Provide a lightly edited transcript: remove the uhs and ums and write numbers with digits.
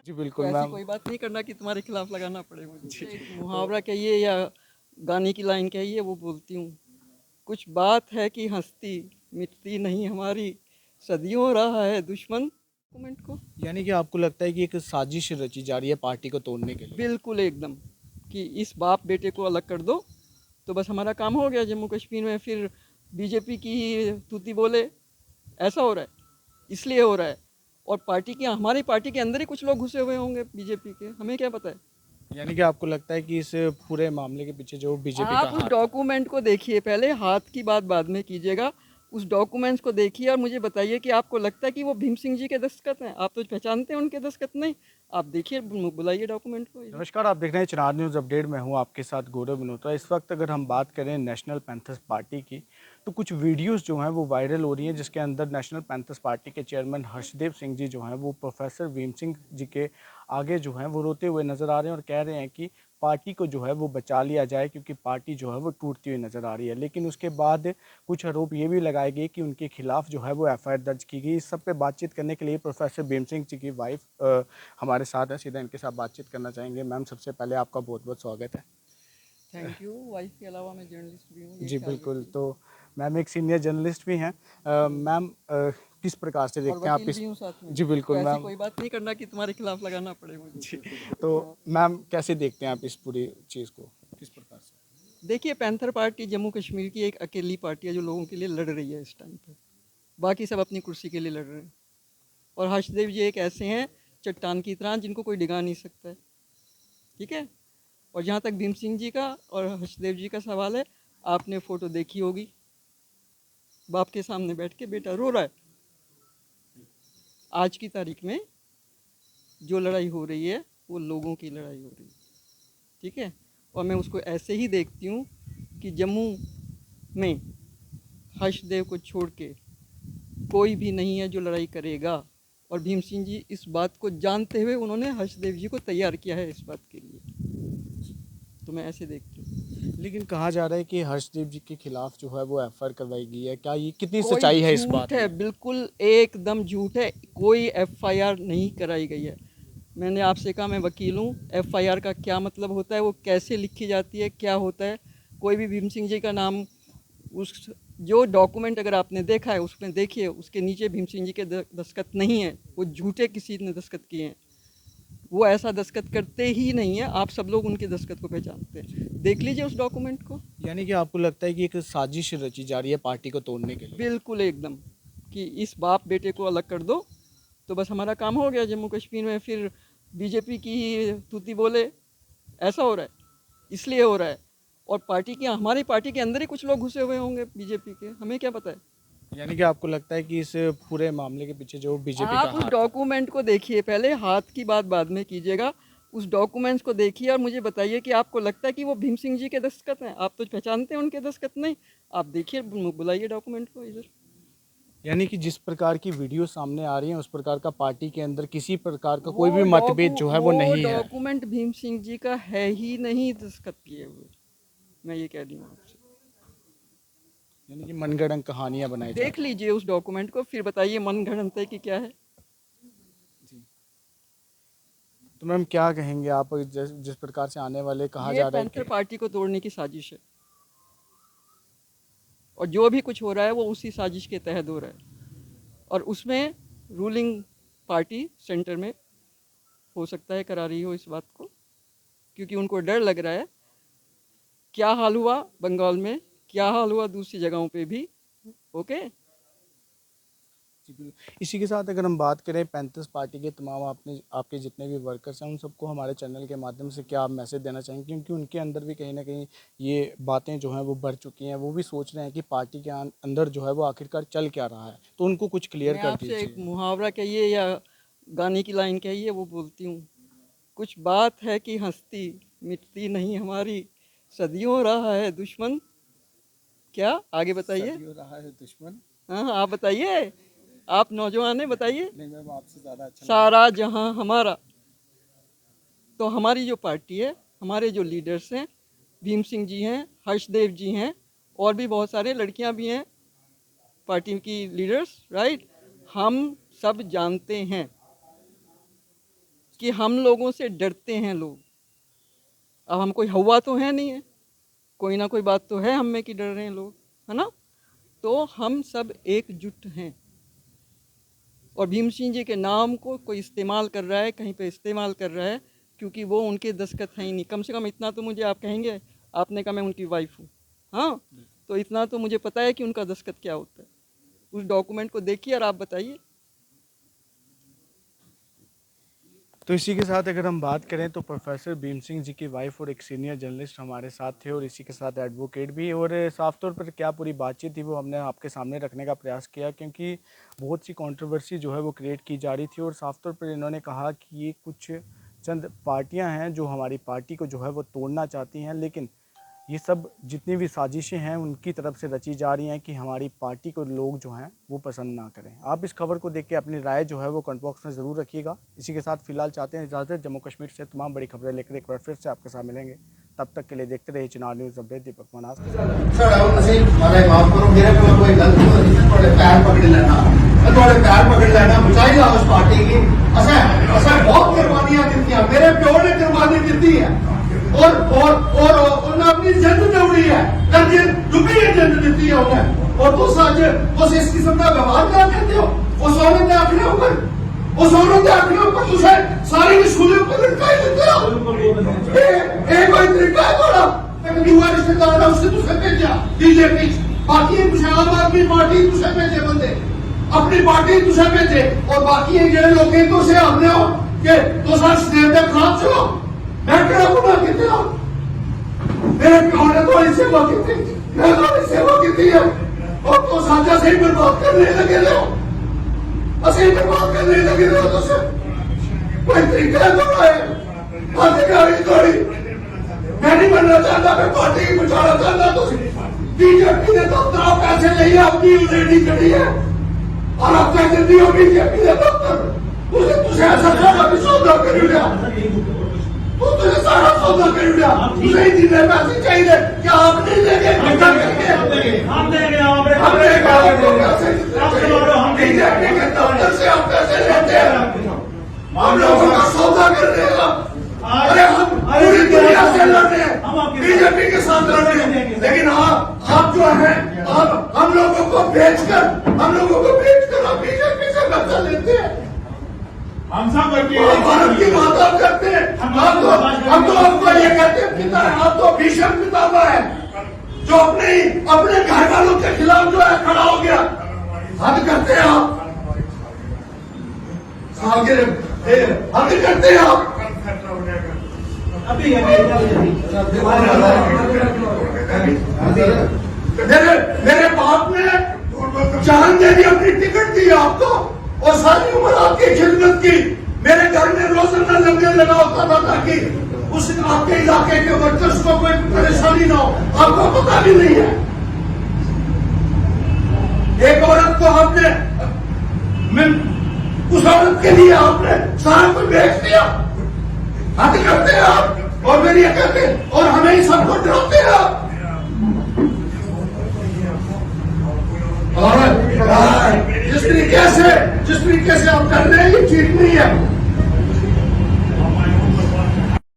जी तो बिल्कुल ऐसी मैम। कोई बात नहीं करना कि तुम्हारे खिलाफ लगाना पड़े मुझे। जी एक तो मुहावरा कहिए या गाने की लाइन कहिए, वो बोलती हूँ। कुछ बात है कि हंसती मिटती नहीं हमारी, सदियों रहा है दुश्मन। कमेंट को यानी कि आपको लगता है कि एक साजिश रची जा रही है पार्टी को तोड़ने के लिए? बिल्कुल एकदम, कि इस बाप बेटे को अलग कर दो तो बस हमारा काम हो गया। जम्मू कश्मीर में फिर बीजेपी की ही तूती बोले, ऐसा हो रहा है, इसलिए हो रहा है। और पार्टी के, हमारी पार्टी के अंदर ही कुछ लोग घुसे हुए होंगे बीजेपी के, हमें क्या पता है। यानी कि आपको लगता है कि इस पूरे मामले के पीछे जो बीजेपी का आप उस हाथ है? डॉक्यूमेंट को देखिए पहले, हाथ की बात बाद में कीजिएगा। उस डॉक्यूमेंट्स को देखिए और मुझे बताइए कि आपको लगता है कि वो भीम सिंह जी के दस्तखत हैं। आप तो पहचानते हैं उनके दस्तखत नहीं। आप देखिए, बुलाइए डॉक्यूमेंट को इधर। नमस्कार, आप देख रहे हैं चिनार न्यूज़ अपडेट में हूं आपके साथ गौरव विनोत्रा। इस वक्त अगर हम बात करें नेशनल पैंथर्स पार्टी की, तो कुछ वीडियोस जो हैं वो वायरल हो रही हैं, जिसके अंदर नेशनल पैंथर्स पार्टी के चेयरमैन हर्षदेव सिंह जी जो हैं वो प्रोफेसर भीम सिंह जी के आगे जो हैं वो रोते हुए नज़र आ रहे हैं और कह रहे हैं कि पार्टी को जो है वो बचा लिया जाए, क्योंकि पार्टी जो है वो टूटती हुई नज़र आ रही है। लेकिन उसके बाद कुछ आरोप ये भी लगाए गए कि उनके खिलाफ जो है वो एफआईआर दर्ज की गई। इस सब पे बातचीत करने के लिए प्रोफेसर भीम सिंह जी की वाइफ हमारे साथ है, सीधा इनके साथ बातचीत करना चाहेंगे। मैम, सबसे पहले आपका बहुत बहुत स्वागत है। Thank you. वाइफ के अलावा मैं जर्नलिस्ट भी हूँ, ये जी ख्याल बिल्कुल। रखिए। तो मैम एक सीनियर जर्नलिस्ट भी हैं। मैम किस प्रकार से और देखते हैं आप वकील इस? भी हूँ साथ में। जी तो बिल्कुल ऐसी मैम। कोई बात नहीं करना कि तुम्हारे खिलाफ लगाना पड़े जी। मुझे। तो हाँ। मैम कैसे देखते हैं आप इस पूरी चीज़ को, किस प्रकार से? देखिए, पैंथर पार्टी जम्मू कश्मीर की एक अकेली पार्टी है जो लोगों के लिए लड़ रही है इस टाइम पे। बाकी सब अपनी कुर्सी के लिए लड़ रहे हैं। और हर्षदेव जी एक ऐसे हैं चट्टान की तरह, जिनको कोई डिगा नहीं सकता है। ठीक है। और जहाँ तक भीम सिंह जी का और हर्षदेव जी का सवाल है, आपने फ़ोटो देखी होगी, बाप के सामने बैठ के बेटा रो रहा है। आज की तारीख में जो लड़ाई हो रही है वो लोगों की लड़ाई हो रही है। ठीक है। और मैं उसको ऐसे ही देखती हूँ कि जम्मू में हर्षदेव को छोड़ के कोई भी नहीं है जो लड़ाई करेगा। और भीम सिंह जी इस बात को जानते हुए उन्होंने हर्षदेव जी को तैयार किया है इस बात के लिए। तो मैं ऐसे देखती हूँ। लेकिन कहा जा रहा है कि हर्षदेव जी के खिलाफ जो है वो एफआईआर करवाई गई है, क्या ये कितनी कोई सच्चाई है इस झूठ बात है, में? बिल्कुल एकदम झूठ है। कोई एफआईआर नहीं कराई गई है। मैंने आपसे कहा मैं वकील हूँ, एफआईआर का क्या मतलब होता है, वो कैसे लिखी जाती है, क्या होता है। कोई भी भीम सिंह जी का नाम, उस जो डॉक्यूमेंट अगर आपने देखा है उसमें देखिए, उसके नीचे भीम सिंह जी के दस्तखत नहीं है। वो झूठे किसी ने दस्तखत किए हैं। वो ऐसा दस्तखत करते ही नहीं है। आप सब लोग उनके दस्तखत को पहचानते हैं, देख लीजिए उस डॉक्यूमेंट को। यानी कि आपको लगता है कि एक साजिश रची जा रही है पार्टी को तोड़ने के लिए? बिल्कुल एकदम, कि इस बाप बेटे को अलग कर दो तो बस हमारा काम हो गया। जम्मू कश्मीर में फिर बीजेपी की ही तूती बोले, ऐसा हो रहा है, इसलिए हो रहा है। और पार्टी के, हमारी पार्टी के अंदर ही कुछ लोग घुसे हुए होंगे बीजेपी के, हमें क्या पता है। यानी कि आपको लगता है कि इस पूरे मामले के पीछे जो बीजेपी का आप उस हाथ है? डॉक्यूमेंट को देखिए पहले, हाथ की बात बाद में कीजिएगा। उस डॉक्यूमेंट्स को देखिए और मुझे बताइए कि आपको लगता है कि वो भीम सिंह जी के दस्तखत हैं। आप तो पहचानते हैं उनके दस्तखत नहीं। आप देखिए, बुलाइए डॉक्यूमेंट को इधर। यानी कि जिस प्रकार की वीडियो सामने आ रही है, उस प्रकार का पार्टी के अंदर किसी प्रकार का कोई भी मतभेद जो है वो वो नहीं है? डॉक्यूमेंट भीम सिंह जी का है ही नहीं दस्तखत किए हुए। मैं ये कह रही हूँ आपसे। यानी कि मनगढ़ंत कहानियां बनाई जा देख रही लीजिए उस डॉक्यूमेंट को, फिर बताइए मन गढ़ंत है कि क्या है। हैं। तो मैम क्या कहेंगे आप, जिस प्रकार से आने वाले कहा ये जा रहा है पैंथर कि? पार्टी को तोड़ने की साजिश है। और जो भी कुछ हो रहा है वो उसी साजिश के तहत हो रहा है। और उसमें रूलिंग पार्टी सेंटर में हो सकता है करा रही हो इस बात को, क्योंकि उनको डर लग रहा है। क्या हाल हुआ बंगाल में, क्या हाल हुआ दूसरी जगहों पे भी। ओके। जी, बिल्कुल। इसी के साथ अगर हम बात करें पैंथर्स पार्टी के तमाम आपने आपके जितने भी वर्कर्स हैं, उन सबको हमारे चैनल के माध्यम से क्या आप मैसेज देना चाहेंगे, क्योंकि उनके अंदर भी कहीं ना कहीं ये बातें जो हैं वो बढ़ चुकी हैं। वो भी सोच रहे हैं कि पार्टी के अंदर जो है वो आखिरकार चल क्या रहा है, तो उनको कुछ क्लियर मैं कर आपसे एक दीजिए। मुहावरा कहिए या गाने की लाइन कहिए, वो बोलती हूँ। कुछ बात है कि हंसती मिटती नहीं हमारी, सदियों रहा है दुश्मन। क्या आगे बताइए। सदियों रहा है दुश्मन। हाँ हाँ, आप बताइए। आप नौजवान हैं, बताइए। नहीं मैम, आपसे ज़्यादा अच्छा लगा। सारा जहां हमारा। तो हमारी जो पार्टी है, हमारे जो लीडर्स हैं, भीम सिंह जी हैं, हर्षदेव जी हैं, और भी बहुत सारे लड़कियां भी हैं पार्टी की लीडर्स, राइट। हम सब जानते हैं कि हम लोगों से डरते हैं लोग। अब हम कोई हवा तो है नहीं है, कोई ना कोई बात तो है हम में कि डर रहे हैं लोग, है ना। तो हम सब एकजुट हैं, और भीम सिंह जी के नाम को कोई इस्तेमाल कर रहा है, कहीं पे इस्तेमाल कर रहा है, क्योंकि वो उनके दस्तखत हैं ही नहीं। कम से कम इतना तो मुझे आप कहेंगे, आपने कहा मैं उनकी वाइफ हूँ, हाँ, तो इतना तो मुझे पता है कि उनका दस्तखत क्या होता है। उस डॉक्यूमेंट को देखिए और आप बताइए। तो इसी के साथ अगर हम बात करें तो प्रोफेसर भीम सिंह जी की वाइफ और एक सीनियर जर्नलिस्ट हमारे साथ थे, और इसी के साथ एडवोकेट भी। और साफ तौर पर क्या पूरी बातचीत थी वो हमने आपके सामने रखने का प्रयास किया, क्योंकि बहुत सी कंट्रोवर्सी जो है वो क्रिएट की जा रही थी। और साफ तौर पर इन्होंने कहा कि ये कुछ चंद पार्टियां हैं जो हमारी पार्टी को जो है वो तोड़ना चाहती हैं, लेकिन ये सब जितनी भी साजिशें हैं उनकी तरफ से रची जा रही हैं कि हमारी पार्टी को लोग जो हैं वो पसंद ना करें। आप इस खबर को देख के अपनी राय जो है वो कमेंट बॉक्स में ज़रूर रखिएगा। इसी के साथ फिलहाल चाहते हैं इजाज़त। जम्मू कश्मीर से तमाम बड़ी खबरें लेकर एक बार फिर से आपके साथ मिलेंगे। तब तक के लिए देखते रहिए चिनार न्यूज़ अपडेट। दीपक मनास के साथ और उन्हें अपनी जिंद जोड़ी है, डुबी जिंद दी है उन्हें, और तुम अज इस किस्म का व्यवहार क्या करते हो। उस औरत ने अपने ऊपर तुझे सारी स्कूलों ऊपर लटकाई देते हो। ये कोई तरीका है थोड़ा। एक युवा रिश्तेदार है, उसने तुझे भेजा बीजेपी, बाकी तुझे आम आदमी पार्टी तुझे भेजे बंदे, अपनी पार्टी तुझे भेजे, और बाकी जेडे लोग तुझे हमने हो कि तुम स्टेट के खिलाफ चलो। मैं क्या गुनाह किया? मेरे प्यो ने तो सेवा की, मैं तो सेवा की है, और तो साझा से बर्बाद करने लगे हो, असं बर्बाद करने लगे हो। तो कोई तरीका थोड़ा है अधिकारी थोड़ी। मैं नहीं बनना चाहता, मैं पार्टी की बचाना चाहता। तो बीजेपी ने दफ्तर पैसे नहीं अपनी रेडी करी है, और आप कहते दी हो बीजेपी ने दफ्तर तुझे ऐसा सारा भी सौदा कर लिया, तुझे सारा सौदा कर लिया, तुझे जितने पैसे चाहिए क्या आप नहीं देंगे? हम देंगे, हम बीजेपी के दफ्तर से हम पैसे लेते हैं, हम लोगों का सौदा कर देगा। अरे हम पूरी दुनिया से लड़ रहे हैं, बीजेपी के साथ लड़ रहे हैं, लेकिन आप जो है हम लोगों को बेचकर आप बीजेपी से पैसा लेते हैं। हम सब भारत की बात आप करते हैं, हम तो आपको ये कहते हैं पिता है, आप तो भीषण पितामह है, जो अपने घर वालों के खिलाफ जो है खड़ा हो गया। हद करते हैं आप, हद करते हैं आप। मेरे बाप ने जान दे दी, अपनी टिकट दी आपको, और सारी उम्र आपकी खिदमत की। मेरे घर में रोजाना लंगर लगा होता था ताकि उस आपके इलाके के वर्कर्स को कोई परेशानी ना हो, आपको पता भी नहीं है। एक औरत को आपने, उस औरत के लिए आपने सारा कुछ बेच दिया। हद करते हैं आप, और फिर ये कहते हैं, और हमें ही सबको डराते हैं आप। और जिस तरीके से आप कर रहे हैं ये ठीक नहीं है।